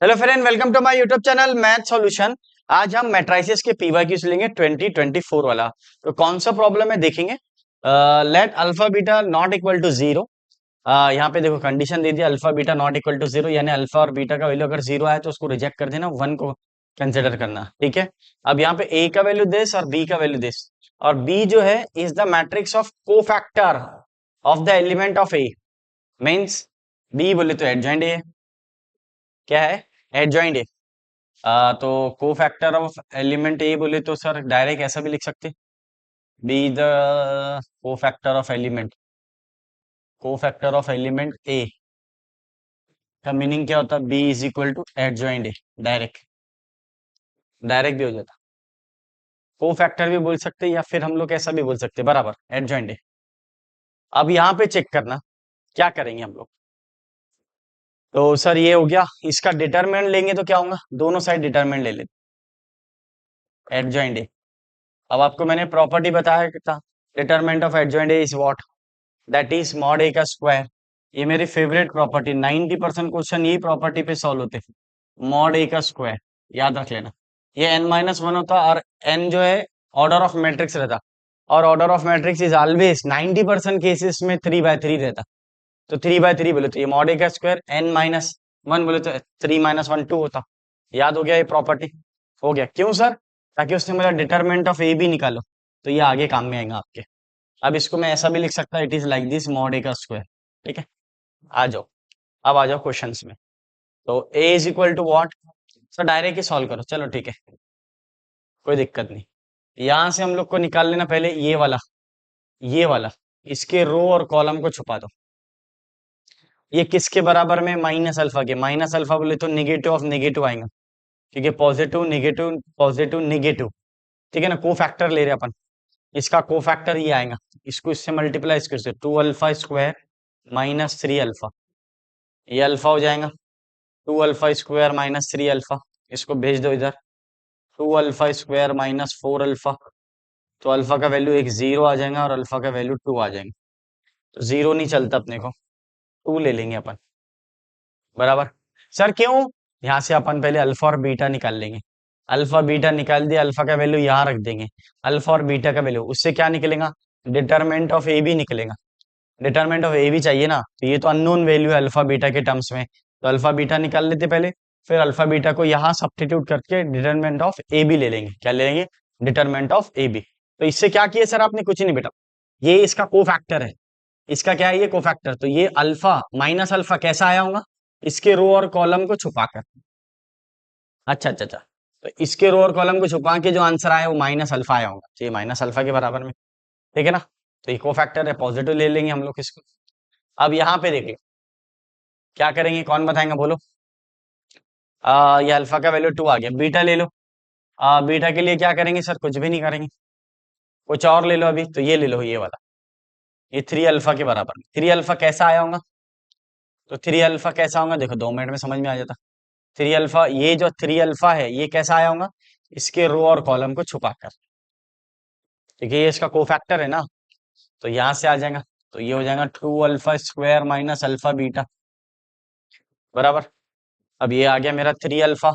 Hello friend, welcome to my YouTube channel math solution. आज हम matrices के PYQs लेंगे 2024 वाला। तो कौन सा प्रॉब्लम है देखेंगे। Let alpha beta not equal to zero. यहाँ पे देखो कंडीशन दे दिया, alpha beta not equal to zero, यानी अल्फा और बीटा का वैल्यू अगर जीरो आए तो उसको रिजेक्ट कर देना, वन को कंसिडर करना। ठीक है। अब यहाँ पे ए का वैल्यू दिस और बी का वैल्यू दिस, और बी जो है is the matrix of cofactor of the element of A. Means B बोले तो एडजॉइंट ए, क्या है, एडजॉइंट ए। तो को फैक्टर ऑफ एलिमेंट ए बोले तो सर डायरेक्ट ऐसा भी लिख सकते, B the cofactor of element, cofactor of element A का मीनिंग क्या होता है, B is equal to adjoint A. Direct direct भी हो जाता, को फैक्टर भी बोल सकते या फिर हम लोग ऐसा भी बोल सकते, बराबर एडजॉइंट ए। अब यहाँ पे चेक करना क्या करेंगे हम लोग। तो सर ये हो गया, इसका डिटरमिनेंट लेंगे तो क्या होगा, दोनों साइड डिटरमिनेंट ले लेते, एडजॉइंट ए। अब आपको मैंने प्रॉपर्टी बताया कि था, determinant of adjoint A is what, that is mod A का स्क्वायर। ये मेरी फेवरेट प्रॉपर्टी, 90% क्वेश्चन यही प्रॉपर्टी पे सॉल्व होते हैं। मॉड ए का स्क्वायर याद रख लेना। ये n-1 होता और n जो है ऑर्डर ऑफ मैट्रिक्स रहता, और order of matrix is always 90% cases में 3/3 रहता। तो 3/3 बोले तो ये मॉड ए का स्क्वायर, n-1 बोले तो 3-1 2 होता। याद हो गया ये प्रॉपर्टी, हो गया। क्यों सर, ताकि उसने मेरा डिटरमिनेंट ऑफ ए भी निकालो, तो ये आगे काम में आएगा आपके। अब इसको मैं ऐसा भी लिख सकता, it is like this mod A का स्क्वायर। ठीक है, आ जाओ, अब आ जाओ क्वेश्चंस में। तो A is equal to what, sir direct ही सॉल्व करो, चलो ठीक है, कोई दिक्कत नहीं। यहां से हम लोग को निकाल लेना पहले ये वाला, ये वाला, इसके रो और कॉलम को छुपा दो। ये किसके बराबर में, माइनस अल्फा के। माइनस अल्फा बोले तो निगेटिव ऑफ निगेटिव आएगा, क्योंकि पॉजिटिव निगेटिव पॉजिटिव निगेटिव, ठीक है ना, को फैक्टर ले रहे अपन, इसका को फैक्टर ये आएगा। इसको इससे मल्टीप्लाई, इसको इससे 2 अल्फा स्क्वायर माइनस 3 अल्फा, ये अल्फा हो जाएगा। 2 अल्फा स्क्वायर माइनस 3 अल्फा, इसको भेज दो इधर। 2 अल्फा स्क्वायर माइनस 4 अल्फा, तो अल्फा का वैल्यू एक जीरो आ जाएगा और अल्फा का वैल्यू 2 आ जाएगा। तो जीरो नहीं चलता अपने को, 2 ले लेंगे अपन, बराबर। सर क्यों, यहाँ से अपन पहले अल्फा और बीटा निकाल लेंगे। अल्फा बीटा निकाल दिया, अल्फा का वैल्यू यहाँ रख देंगे, अल्फा और बीटा का वैल्यू, उससे क्या निकलेगा, डिटरमिनेंट ऑफ ए बी निकलेगा। डिटरमिनेंट ऑफ ए बी चाहिए ना, तो ये तो अननोन वैल्यू है अल्फा बीटा के टर्म्स में, तो अल्फा बीटा निकाल लेते पहले, फिर अल्फा बीटा को यहाँ सब्स्टिट्यूट करके डिटरमिनेंट ऑफ ए बी ले लेंगे। क्या ले लेंगे, डिटरमिनेंट ऑफ ए बी। तो इससे क्या किया सर आपने, कुछ नहीं बेटा, ये इसका कोफैक्टर है। इसका क्या है, ये कोफैक्टर, तो ये अल्फा माइनस अल्फा कैसा आया होगा, इसके रो और कॉलम को छुपाकर। अच्छा अच्छा अच्छा, तो इसके रो और कॉलम को छुपा के जो आंसर आया वो माइनस अल्फा आया होगा, तो ये माइनस अल्फा के बराबर में, ठीक है ना। तो ये कोफैक्टर है, पॉजिटिव ले लेंगे हम लोग इसको। अब यहाँ पे देखिए क्या करेंगे, कौन बताएंगे बोलो। ये अल्फा का वैल्यू 2 आ गया, बीटा ले लो। बीटा के लिए क्या करेंगे सर, कुछ भी नहीं करेंगे, कुछ और ले लो अभी, तो ये ले लो, ये वाला, ये 3 अल्फा के बराबर। 3 अल्फा कैसा आया होगा, तो 3 अल्फा कैसा होगा, देखो 2 मिनट में समझ में आ जाता। 3 अल्फा, ये जो 3 अल्फा है ये कैसा आया होगा, इसके रो और कॉलम को छुपाकर, ठीक है, ये इसका कोफैक्टर है ना, तो यहां से आ जाएगा। तो ये हो जाएगा 2 alpha square minus alpha beta, बराबर। अब ये आ गया मेरा 3 alpha,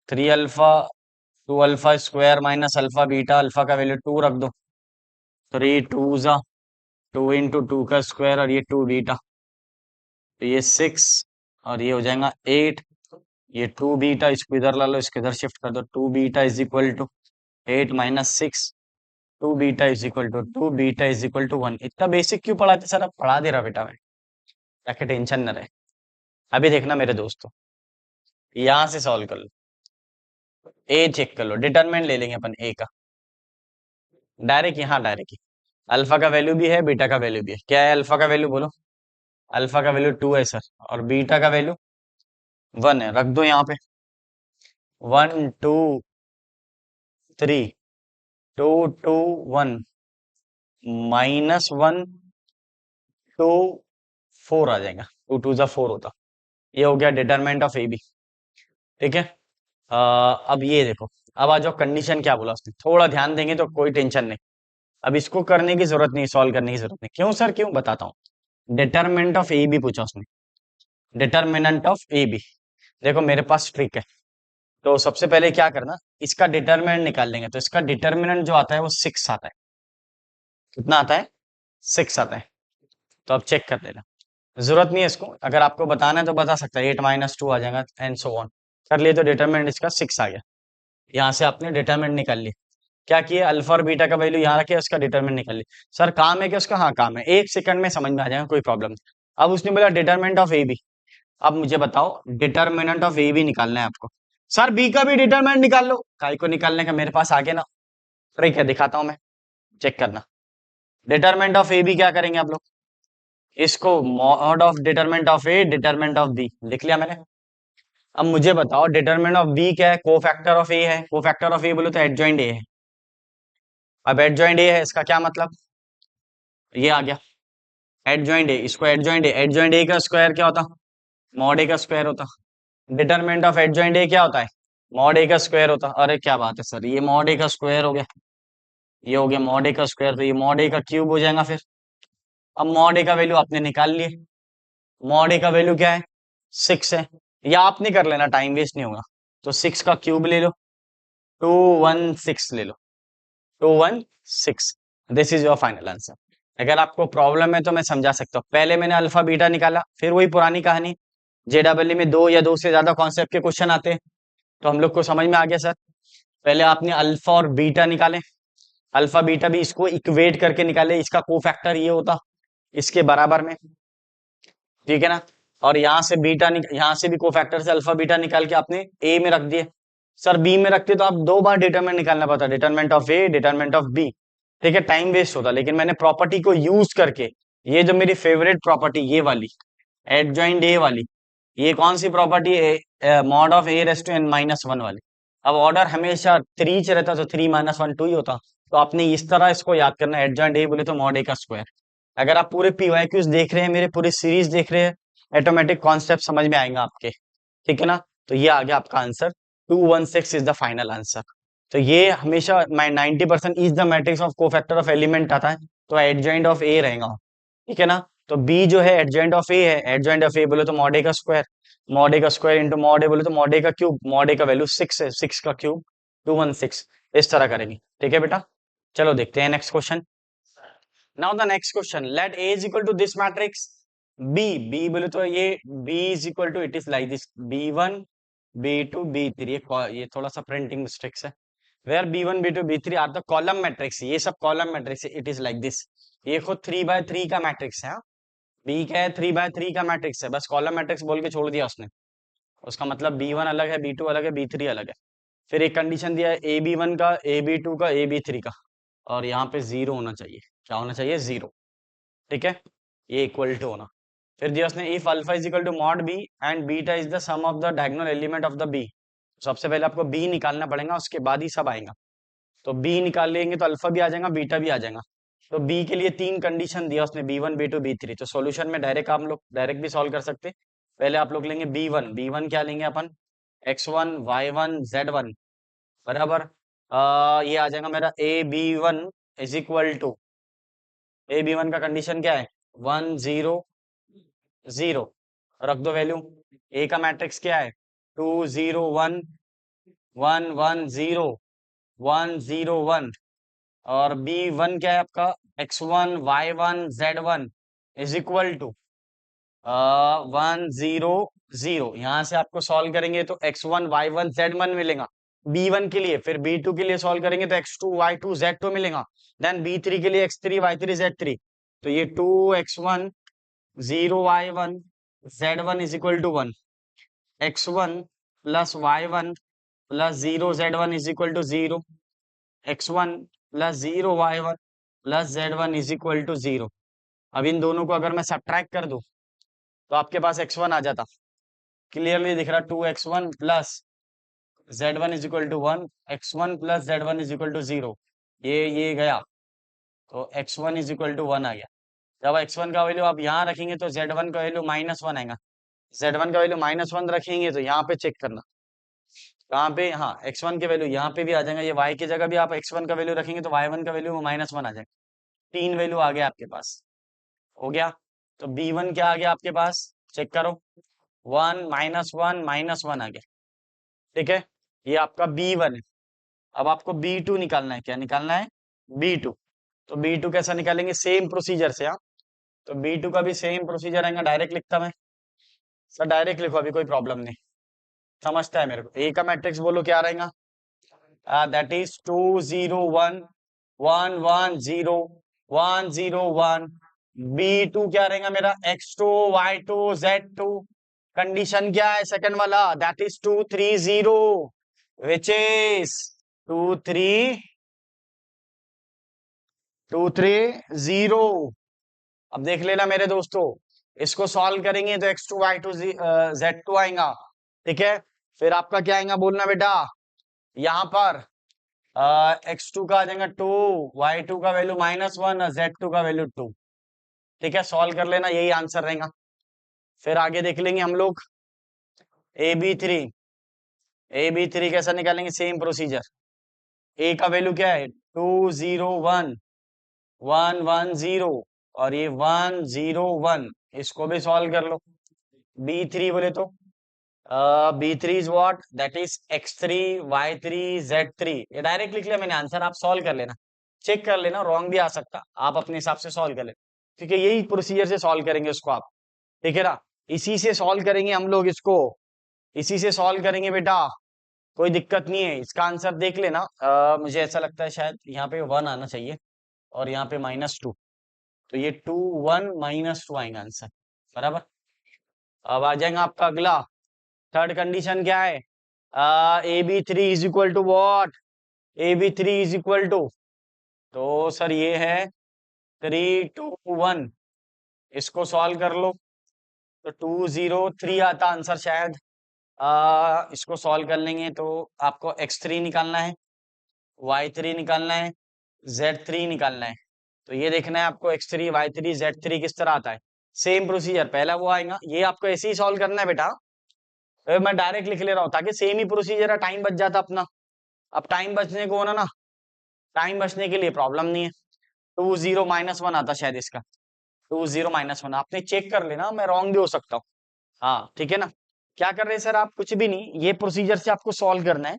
3 alpha 2 alpha square minus alpha beta, alpha का वैल्यू 2 रख दो, 3 2 जा 2 इंटू 2 का स्क्वायर, और ये 2 बीटा, तो ये 6, और ये हो जाएगा 8। ये 2 बीटा इसको इधर ला लो, इसको इधर शिफ्ट कर दो, 2 beta is equal to 8 minus 6, 2 beta is equal to 2 beta is equal to 1। इतना बेसिक क्यों पढ़ाते सर, अब पढ़ा दे रहा बेटा मैं, ताकि टेंशन न रहे। अभी देखना मेरे दोस्तों, यहां से सॉल्व कर लो, ए चेक कर लो, डिटरमिनेंट ले लेंगे अपन ए का, डायरेक्ट यहाँ डायरेक्ट। अल्फा का वैल्यू भी है, बीटा का वैल्यू भी है, क्या है अल्फा का वैल्यू बोलो, अल्फा का वैल्यू 2 है सर, और बीटा का वैल्यू 1 है, रख दो यहाँ पे। 1 2 3 2 2 1 -1 2 4 आ जाएगा, 2 2 जा 4 होता। ये हो गया डिटरमिनेंट ऑफ ए बी, ठीक है। अब ये देखो, अब आ जाओ, कंडीशन क्या बोला उसने, थोड़ा ध्यान देंगे तो कोई टेंशन नहीं। अब इसको करने की जरूरत नहीं, सॉल्व करने की जरूरत नहीं, क्यों सर क्यों, बताता हूँ। डिटरमिनेंट ऑफ ए बी पूछा उसने, डिटर्मिनेंट ऑफ ए बी। देखो मेरे पास ट्रिक है, तो सबसे पहले क्या करना, इसका डिटर्मिनेंट निकाल लेंगे। तो इसका डिटर्मिनेंट जो आता है वो 6 आता है। कितना आता है? 6 आता है। तो अब चेक कर लेना, जरूरत नहीं है इसको, अगर आपको बताना है तो बता सकता है, 8 - 2 आ जाएगा एंड सो ऑन। कर लिए तो डिटर्मिनेंट इसका 6 आ गया। यहाँ से आपने डिटर्मिनेंट निकाल लिया। क्या किया, अल्फा और बीटा का वैल्यू यहाँ रखे, उसका डिटरमिनेंट निकाल लिया। सर काम है कि उसका, हाँ काम है, 1 सेकंड में समझ में आ जाएगा, कोई प्रॉब्लम नहीं। अब उसने बोला डिटरमिनेंट ऑफ ए बी। अब मुझे बताओ डिटरमिनेंट ऑफ ए बी निकालना है आपको। सर बी का भी डिटरमिनेंट निकाल लो, काय को निकालने का, मेरे पास आगे ना ट्रिक है, दिखाता हूं मैं, चेक करना। डिटरमिनेंट ऑफ ए बी क्या करेंगे आप लोग, इसको mod of determinant of A determinant of B लिख लिया मैंने। अब मुझे बताओ डिटरमिनेंट ऑफ बी क्या है, कोफैक्टर ऑफ ए है। कोफैक्टर ऑफ ए बोलो तो एडजॉइंट ए है। अब एडजॉइंट ए है, इसका क्या मतलब, ये आ गया एडजॉइंट ए, इसको एडजॉइंट ए, एडजॉइंट ए का स्क्वायर क्या होता, मॉड ए का स्क्वायर होता। डिटरमिनेंट ऑफ एडजॉइंट ए क्या होता है, मॉड ए का स्क्वायर होता। अरे क्या बात है सर, ये मॉड ए का स्क्वायर हो गया, ये हो गया मॉड ए का स्क्वायर, तो ये मॉड ए का क्यूब हो जाएगा फिर। अब मॉड ए का वैल्यू आपने निकाल लिए, मॉड ए का वैल्यू क्या है, 6 है। या आप नहीं कर लेना, टाइम वेस्ट नहीं होगा। तो 6 का क्यूब ले लो, 216 ले लो, 216। This is your final answer. अगर आपको प्रॉब्लम है तो मैं समझा सकता हूँ। पहले मैंने अल्फा बीटा निकाला, फिर वही पुरानी कहानी, जेडबलई में 2 या 2 से ज्यादा कॉन्सेप्ट के क्वेश्चन आते हैं, तो हम लोग को समझ में आ गया सर। पहले आपने अल्फा और बीटा निकाले, अल्फा बीटा भी इसको इक्वेट करके निकाले, इसका कोफैक्टर ये होता इसके बराबर में, ठीक है ना। और यहाँ से बीटा यहाँ से भी कोफैक्टर से अल्फा बीटा निकाल के आपने ए में रख दिए। सर बी में रखते तो आप 2 बार डिटरमिनेंट निकालना पड़ता, determinant of A determinant of B, ठीक है, टाइम वेस्ट होता। लेकिन मैंने प्रॉपर्टी को यूज करके, ये जो मेरी फेवरेट प्रॉपर्टी ये वाली एडजॉइंट ए वाली, ये कौन सी प्रॉपर्टी है, mod of A raise to N minus one वाली। अब ऑर्डर हमेशा 3 च रहता, तो 3 - 1 2 ही होता। तो आपने इस तरह इसको याद करना, एडजॉइंट ए बोले तो मॉड ए का स्क्वायर। अगर आप पूरे पीवाईक्यूज देख रहे हैं, मेरे पूरी सीरीज देख रहे हैं, ऑटोमेटिक कॉन्सेप्ट समझ में आएगा आपके, ठीक है ना। तो ये आ गया आपका answer, 216 is the final answer. तो ये हमेशा 90% is the matrix of cofactor of element आता है, तो एडजॉइंट ऑफ ए रहेगा, ठीक है ना। तो बी जो है एडजॉइंट ऑफ ए है, एडजॉइंट ऑफ ए बोले तो मॉड ए का स्क्वायर, मॉड ए का स्क्वायर इंटू मॉड ए बोले तो मॉड ए का क्यूब, मॉड ए का वैल्यू 6 है, 6 का क्यूब 216, इस तरह करेंगे, ठीक है बेटा। चलो देखते हैं next question. Now the next question, let A is equal to this matrix B, B बोले तो ये B is equal to, it is like this, B1 B2 B3, ये थोड़ा सा प्रिंटिंग मिस्टेक्स है। Where B1 B2 B3 are the column matrix, ये सब column matrix है, इट इज लाइक दिस। ये खुद 3 by 3 का मैट्रिक्स है, हाँ? बी क्या है, 3 by 3 का मैट्रिक्स है, बस कॉलम मैट्रिक्स बोल के छोड़ दिया उसने। उसका मतलब B1 अलग है, B2 अलग है, B3 अलग है। फिर एक कंडीशन दिया है AB1 का, AB2 का, AB3 का, और यहाँ पे 0 होना चाहिए। क्या होना चाहिए, 0, ठीक है, ये इक्वल टू होना। फिर दिया उसने if alpha is equal to mod B and beta is the sum of the diagonal element of the B. सबसे पहले आपको बी निकालना पड़ेगा, उसके बाद ही सब आएगा। तो बी निकाल लेंगे तो अल्फा भी आ जाएगा, बीटा भी आ जाएगा। तो बी के लिए 3 कंडीशन दिया उसने, B1 B2 B3। तो सॉल्यूशन में डायरेक्ट आप लोग डायरेक्ट भी सॉल्व कर सकते। पहले आप लोग लेंगे B1 क्या लेंगे अपन, X1 Y1 Z1 बराबर, ये आ जाएगा मेरा AB1 is equal to, AB1 का कंडीशन क्या है, 1 0 0, रख दो वैल्यू। ए का मैट्रिक्स क्या है, 2 0 1 1 1 0 1 0 1। और B1 क्या है आपका, X1 Y1 Z1 is equal to 1 0 0। यहां से आपको सॉल्व करेंगे तो X1 Y1 Z1 मिलेगा B1 के लिए, फिर B2 के लिए सॉल्व करेंगे तो X2 Y2 Z2 मिलेगा, देन B3 के लिए X3 Y3 Z3। तो ये 2X1 0Y1 Z1 is equal to 1, X1 plus Y1 plus 0Z1 is equal to 0, X1 plus 0Y1 plus Z1 is equal to 0। अब इन दोनों को अगर मैं सब्ट्रैक्ट कर दूं तो आपके पास X1 आ जाता, क्लियरली दिख रहा, 2X1 plus Z1 is equal to 1, X1 plus Z1 is equal to 0। ये गया, तो X1 इज इक्वल टू 1 आ गया। जब X1 का वैल्यू आप यहाँ रखेंगे तो Z1 का वैल्यू -1 आएगा, Z1 का वैल्यू -1 रखेंगे तो यहाँ पे चेक करना, कहाँ पे, हाँ X1 के वैल्यू यहाँ पे भी आ जाएगा, ये Y की जगह भी आप X1 का वैल्यू रखेंगे तो Y1 का वैल्यू -1 आ जाएगा। 3 वैल्यू आ गया आपके पास, हो गया। तो B1 क्या आ गया आपके पास, चेक करो, -1 आ गया। ठीक है, ये आपका B1 है। अब आपको B2 निकालना है। क्या निकालना है? B2। तो B2 कैसा निकालेंगे? सेम प्रोसीजर से। हाँ, तो B2 का भी सेम प्रोसीजर आएगा। डायरेक्ट लिखता मैं सर, डायरेक्ट लिखो, अभी कोई प्रॉब्लम नहीं, समझता है मेरे को। ए का मैट्रिक्स बोलो क्या रहेगा? That is 2 0 1 1 1 0 1 0 1। B2 क्या रहेगा मेरा? X2 Y2 Z2। कंडीशन क्या है सेकंड वाला? That is 2 3 0, which is 2 3 2 3 0। अब देख लेना मेरे दोस्तों, इसको सॉल्व करेंगे तो X2 Y2 Z2 आएगा। ठीक है, फिर आपका क्या आएगा बोलना बेटा? यहाँ पर X2 का आ जाएगा 2, Y2 का वैल्यू -1 और Z2 का वैल्यू 2। ठीक है, सॉल्व कर लेना, यही आंसर रहेगा। फिर आगे देख लेंगे हम लोग AB3। AB3 कैसा निकालेंगे? Same procedure. ए का वैल्यू क्या है? 2 0 1 1 1 0 और ये 1 0 1। इसको भी सॉल्व कर लो। B3 बोले तो B3 is what? That is X3 Y3 Z3। ये डायरेक्ट लिख लिया मैंने आंसर, आप सॉल्व कर लेना, चेक कर लेना, रॉन्ग भी आ सकता, आप अपने हिसाब से सॉल्व कर लेना। क्योंकि यही प्रोसीजर से सॉल्व करेंगे उसको आप। ठीक है ना, इसी से सॉल्व करेंगे हम लोग इसको, इसी से सॉल्व करेंगे बेटा, कोई दिक्कत नहीं है। इसका आंसर देख लेना। मुझे ऐसा लगता है शायद यहाँ पे 1 आना चाहिए और यहाँ पे -2, तो ये 2 1 -2 आएगा आंसर, बराबर। अब आ जाएगा आपका अगला, थर्ड कंडीशन क्या है? AB3 is equal to what? AB3 is equal to, तो सर ये है 3 2 1। इसको सॉल्व कर लो तो 2 0 3 आता आंसर शायद। इसको सॉल्व कर लेंगे तो आपको X3 निकालना है, Y3 निकालना है, Z3 निकालना है। तो ये देखना है आपको X3 Y3 Z3 किस तरह आता है। सेम प्रोसीजर, पहला वो आएगा, ये आपको ऐसे ही सॉल्व करना है बेटा। मैं डायरेक्ट लिख ले रहा हूँ ताकि सेम ही प्रोसीजर है, टाइम बच जाता अपना। अब टाइम बचने को ना, टाइम बचने के लिए प्रॉब्लम नहीं है। 2 0 -1 आता शायद इसका, 2 0 -1। आपने चेक कर लेना, मैं रॉन्ग भी हो सकता हूँ। हाँ ठीक है ना। क्या कर रहे हैं सर आप? कुछ भी नहीं, ये प्रोसीजर से आपको सॉल्व करना है।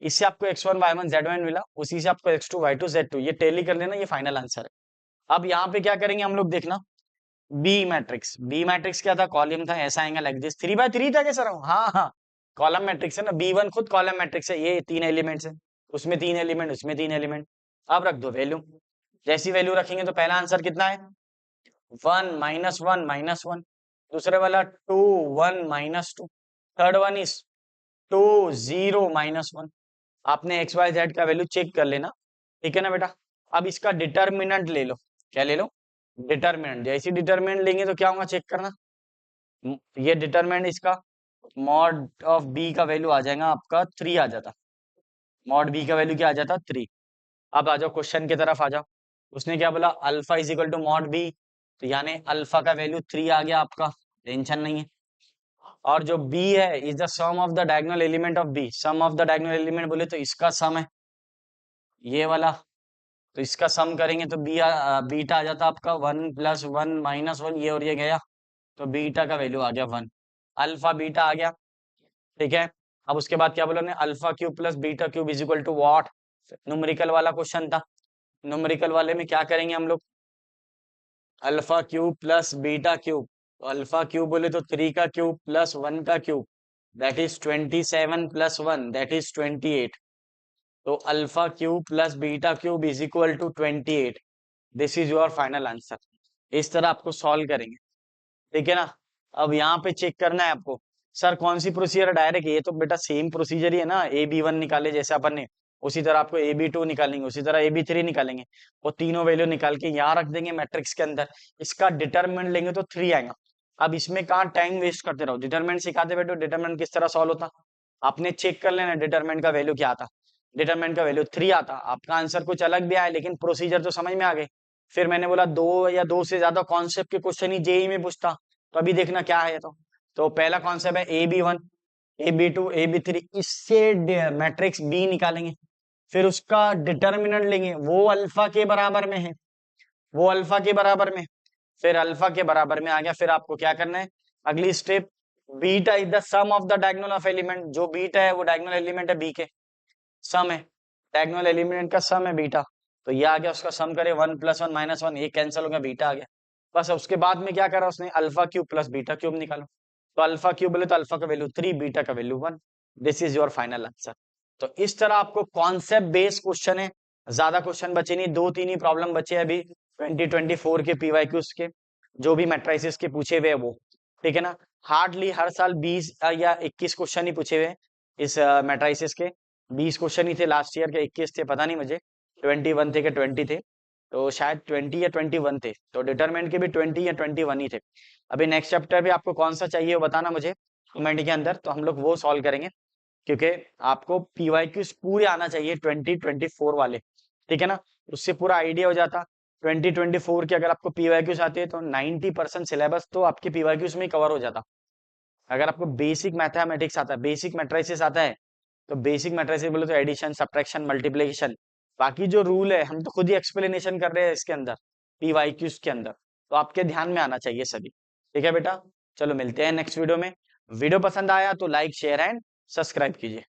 इससे आपको X1 Y1 Z1 मिला, उसी से आपको X2 Y2 Z2, ये टैली कर लेना, ये फाइनल आंसर है। अब यहाँ पे क्या करेंगे हम लोग देखना, बी मैट्रिक्स। बी मैट्रिक्स क्या था? कॉलम था, ऐसा आएगा लाइक दिस। 3 by 3 था क्या सर? हाँ हाँ, कॉलम मैट्रिक्स है ना, B1 खुद कॉलम मैट्रिक्स है। ये 3 एलिमेंट्स है, उसमें 3 एलिमेंट, उसमें 3 एलिमेंट। अब रख दो वैल्यू, जैसी वैल्यू रखेंगे तो पहला आंसर कितना है? 1 -1 -1। दूसरे वाला 2 1 -2। Third one is 2 0 -1। आपने एक्स वाई जेड का वैल्यू चेक कर लेना। ठीक है ना बेटा। अब इसका डिटर्मिनेंट ले लो। क्या ले लो? डिटर्मिनेंट। जैसी डिटर्मिनेंट लेंगे तो क्या होगा चेक करना। ये डिटर्मिनेंट इसका मॉड ऑफ बी का वैल्यू आ जाएगा आपका 3 आ जाता। मॉड बी का वैल्यू क्या आ जाता? 3। अब आ जाओ क्वेश्चन की तरफ आ जाओ। उसने क्या बोला? Alpha is equal to mod B, तो यानी अल्फा का वैल्यू 3 आ गया आपका, टेंशन नहीं है। और जो b है is the sum of the diagonal element of b। Sum of the diagonal element बोले तो इसका सम है ये वाला, तो इसका सम करेंगे तो बीटा आ जाता आपका 1 + 1 - 1, ये और ये गया, तो बीटा का वैल्यू आ गया 1। अल्फा बीटा आ गया। ठीक है। अब उसके बाद क्या बोला? Alpha cube plus beta cube is equal to what? Numerical वाला क्वेश्चन था। न्यूमेरिकल वाले में क्या करेंगे हम लोग? Alpha cube plus beta cube. तो अल्फा क्यूब बोले तो 3 का क्यूब प्लस 1 का cube, that is 27 + 1 that is 28। तो alpha cube plus beta cube is equal to 28। This is your final answer. इस तरह आपको सॉल्व करेंगे। ठीक है ना। अब यहाँ पे चेक करना है आपको, सर कौन सी प्रोसीजर डायरेक्ट? ये तो बेटा सेम प्रोसीजर ही है ना, AB1 निकाले जैसे अपन ने, उसी तरह आपको AB2 निकालेंगे, उसी तरह AB3 निकालेंगे। वो तीनों वैल्यू निकाल के यहाँ रख देंगे मैट्रिक्स के अंदर। इसका डिटरमिनेंट लेंगे तो 3 आएगा। अब इसमें कहाँ टाइम वेस्ट करते रहो, डिटरमिनेंट सिखाते बैठो, डिटरमिनेंट किस तरह सॉल्व होता। आपने चेक कर लेना डिटरमिनेंट का वैल्यू क्या आता। डिटरमिनेंट का वैल्यू 3 आता, आपका आंसर कुछ अलग भी आया, लेकिन प्रोसीजर तो समझ में आ गए। फिर मैंने बोला 2 या 2 से ज्यादा कॉन्सेप्ट के क्वेश्चन ही जेई में पूछता, तो अभी देखना क्या है। तो पहला कॉन्सेप्ट है AB1 AB2 AB3, इससे मैट्रिक्स बी निकालेंगे, फिर उसका डिटर्मिनेंट लेंगे, वो अल्फा के बराबर में है, वो अल्फा के बराबर में, फिर अल्फा के बराबर में आ गया। फिर आपको क्या करना है? अगली step beta is the sum of the diagonal of element, जो बीटा है वो डायगोनल एलिमेंट है बी के, सम है, डायगोनल एलिमेंट का सम है बीटा। तो ये आ गया, उसका सम करे 1 + 1 - 1, ये कैंसिल हो गया, बीटा आ गया। बस उसके बाद में क्या करा उसने, alpha cube plus beta cube निकालो। तो अल्फा क्यूब बोले तो अल्फा का वैल्यू 3, बीटा का value 1। This is your final answer. तो इस तरह आपको कॉन्सेप्ट बेस्ड क्वेश्चन है, ज्यादा क्वेश्चन बचे नहीं, 2-3 ही प्रॉब्लम बचे अभी 2024 के पीवाईक्यूज के, जो भी मैट्रिसेस के पूछे हुए है वो, ठीक है ना। हार्डली हर साल 20 या 21 क्वेश्चन ही पूछे हुए इस मैट्रिसेस के। 20 क्वेश्चन ही थे लास्ट ईयर के, 21 थे पता नहीं मुझे, 21 थे कि 20 थे, तो शायद 20 या 21 थे। तो डिटरमिनेंट के भी 20 या 21 ही थे। अभी नेक्स्ट चैप्टर भी आपको कौन सा चाहिए वो बताना मुझे कमेंट के अंदर, तो हम लोग वो सॉल्व करेंगे, क्योंकि आपको पीवाईक्यूज पूरे आना चाहिए 2024 वाले, ठीक है ना। उससे पूरा आइडिया हो जाता 2024 के, अगर आपको पीवाईक्यूज आते हैं तो 90% सिलेबस तो आपके पीवाईक्यूज में ही कवर हो जाता। अगर आपको बेसिक मैथमेटिक्स आता है, बेसिक मैट्रिसेस आता है, तो बेसिक मैट्रिसेस बोले तो एडिशन, सब्ट्रैक्शन, मल्टीप्लिकेशन, बाकी जो रूल है हम तो खुद ही एक्सप्लेनेशन कर रहे हैं इसके अंदर, पीवाईक्यूज के अंदर, तो आपके ध्यान में आना चाहिए सभी, ठीक है बेटा। चलो मिलते हैं नेक्स्ट वीडियो में। वीडियो पसंद आया तो लाइक शेयर एंड सब्सक्राइब कीजिए।